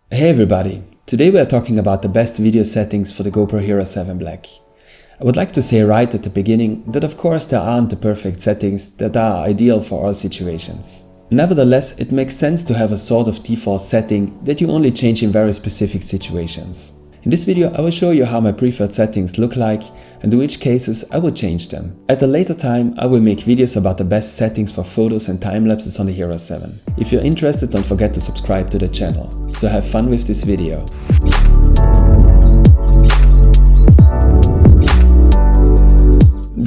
Hey everybody, today we are talking about the best video settings for the GoPro Hero 7 Black. I would like to say right at the beginning that of course there aren't the perfect settings that are ideal for all situations. Nevertheless, it makes sense to have a sort of default setting that you only change in very specific situations. In this video I will show you how my preferred settings look like and in which cases I would change them. At a later time I will make videos about the best settings for photos and time-lapses on the Hero 7. If you're interested, don't forget to subscribe to the channel. So have fun with this video.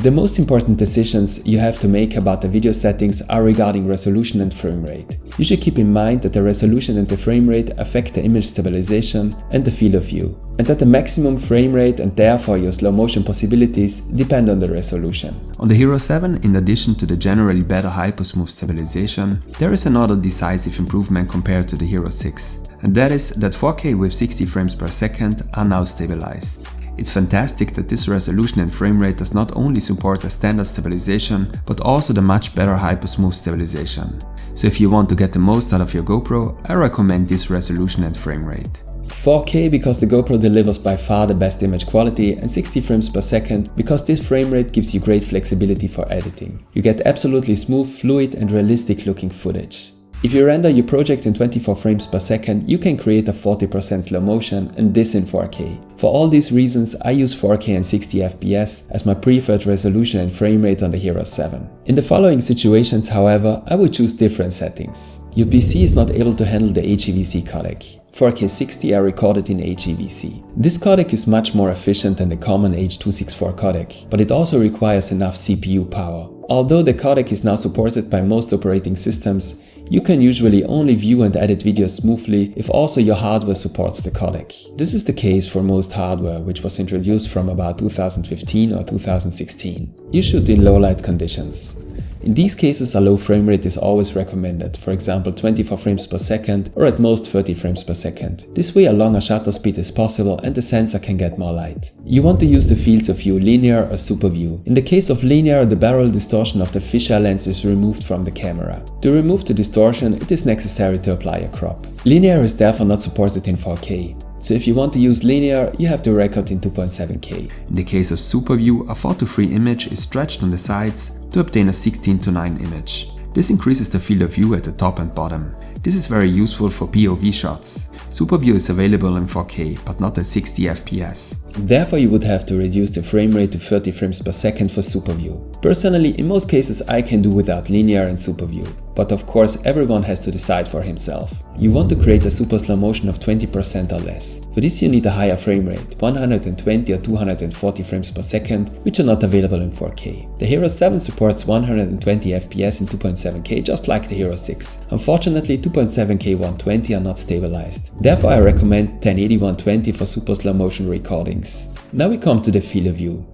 The most important decisions you have to make about the video settings are regarding resolution and frame rate. You should keep in mind that the resolution and the frame rate affect the image stabilization and the field of view, and that the maximum frame rate and therefore your slow motion possibilities depend on the resolution. On the Hero 7, in addition to the generally better hyper-smooth stabilization, there is another decisive improvement compared to the Hero 6, and that is that 4K with 60 frames per second are now stabilized. It's fantastic that this resolution and frame rate does not only support the standard stabilization, but also the much better hyper-smooth stabilization. So if you want to get the most out of your GoPro, I recommend this resolution and frame rate. 4K because the GoPro delivers by far the best image quality, and 60 frames per second because this frame rate gives you great flexibility for editing. You get absolutely smooth, fluid and realistic looking footage. If you render your project in 24 frames per second, you can create a 40% slow motion, and this in 4K. For all these reasons, I use 4K and 60 FPS as my preferred resolution and frame rate on the Hero 7. In the following situations, however, I would choose different settings. Your PC is not able to handle the HEVC codec. 4K 60 are recorded in HEVC. This codec is much more efficient than the common H.264 codec, but it also requires enough CPU power. Although the codec is now supported by most operating systems, you can usually only view and edit videos smoothly if also your hardware supports the codec. This is the case for most hardware, which was introduced from about 2015 or 2016. You shoot in low light conditions. In these cases a low frame rate is always recommended, for example 24 frames per second or at most 30 frames per second. This way a longer shutter speed is possible and the sensor can get more light. You want to use the fields of view linear or super view. In the case of linear, the barrel distortion of the fisheye lens is removed from the camera. To remove the distortion, it is necessary to apply a crop. Linear is therefore not supported in 4K. So if you want to use linear, you have to record in 2.7K. In the case of super view, a 4:3 image is stretched on the sides to obtain a 16:9 image. This increases the field of view at the top and bottom. This is very useful for POV shots. Super view is available in 4K, but not at 60 FPS. Therefore you would have to reduce the frame rate to 30 frames per second for super view. Personally, in most cases I can do without linear and super view. But of course everyone has to decide for himself. You want to create a super slow motion of 20% or less. For this you need a higher frame rate, 120 or 240 frames per second, which are not available in 4K. The Hero 7 supports 120 FPS in 2.7K just like the Hero 6. Unfortunately 2.7K 120 are not stabilized. Therefore I recommend 1080-120 for super slow motion recordings. Now we come to the field of view.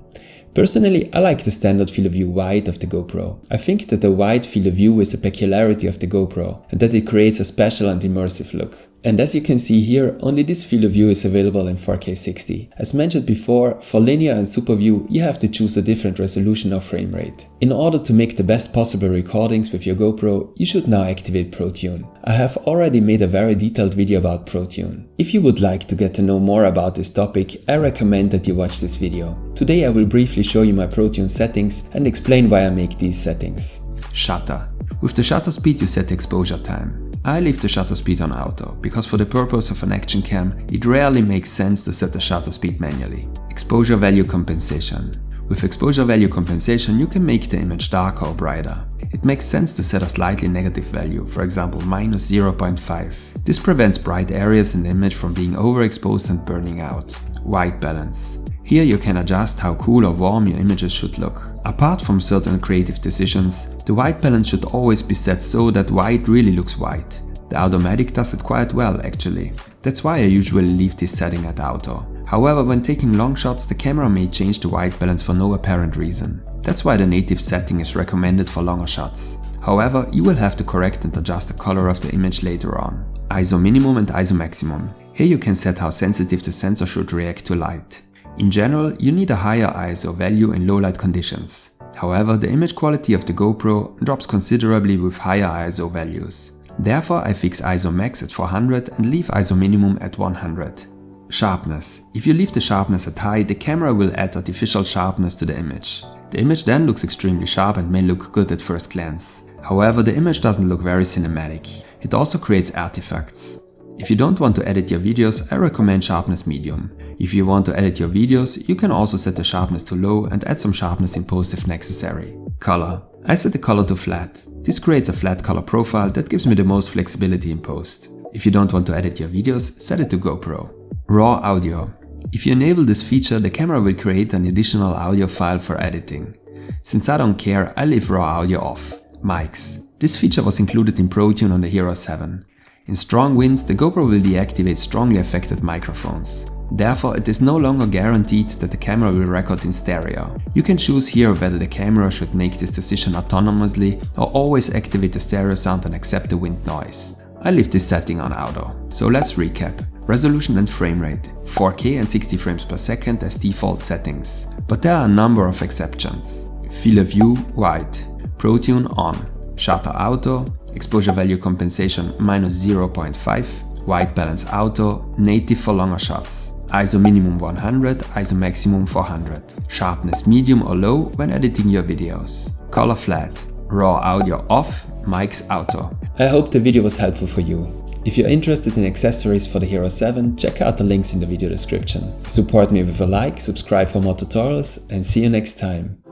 Personally, I like the standard field of view wide of the GoPro. I think that the wide field of view is a peculiarity of the GoPro and that it creates a special and immersive look. And as you can see here, only this field of view is available in 4K 60. As mentioned before, for linear and super view you have to choose a different resolution or frame rate. In order to make the best possible recordings with your GoPro, you should now activate ProTune. I have already made a very detailed video about ProTune. If you would like to get to know more about this topic, I recommend that you watch this video. Today I will briefly show you my ProTune settings and explain why I make these settings. Shutter. With the shutter speed you set exposure time. I leave the shutter speed on auto, because for the purpose of an action cam, it rarely makes sense to set the shutter speed manually. Exposure value compensation. With exposure value compensation you can make the image darker or brighter. It makes sense to set a slightly negative value, for example minus 0.5. This prevents bright areas in the image from being overexposed and burning out. White balance. Here you can adjust how cool or warm your images should look. Apart from certain creative decisions, the white balance should always be set so that white really looks white. The automatic does it quite well actually. That's why I usually leave this setting at auto. However, when taking long shots, the camera may change the white balance for no apparent reason. That's why the native setting is recommended for longer shots. However, you will have to correct and adjust the color of the image later on. ISO minimum and ISO maximum. Here you can set how sensitive the sensor should react to light. In general, you need a higher ISO value in low light conditions. However, the image quality of the GoPro drops considerably with higher ISO values. Therefore I fix ISO max at 400 and leave ISO minimum at 100. Sharpness. If you leave the sharpness at high, the camera will add artificial sharpness to the image. The image then looks extremely sharp and may look good at first glance. However, the image doesn't look very cinematic. It also creates artifacts. If you don't want to edit your videos, I recommend sharpness medium. If you want to edit your videos, you can also set the sharpness to low and add some sharpness in post if necessary. Color. I set the color to flat. This creates a flat color profile that gives me the most flexibility in post. If you don't want to edit your videos, set it to GoPro. Raw audio. If you enable this feature, the camera will create an additional audio file for editing. Since I don't care, I leave raw audio off. Mics. This feature was included in ProTune on the Hero 7. In strong winds, the GoPro will deactivate strongly affected microphones. Therefore, it is no longer guaranteed that the camera will record in stereo. You can choose here whether the camera should make this decision autonomously or always activate the stereo sound and accept the wind noise. I leave this setting on auto. So let's recap. Resolution and frame rate, 4K and 60 frames per second as default settings. But there are a number of exceptions. Field of view, wide. ProTune on. Shutter auto. Exposure value compensation -0.5. White balance auto. Native for longer shots. ISO minimum 100, ISO maximum 400. Sharpness medium or low when editing your videos. Color flat. Raw audio off. Mics auto. I hope the video was helpful for you. If you're interested in accessories for the Hero 7, check out the links in the video description. Support me with a like, subscribe for more tutorials, and see you next time.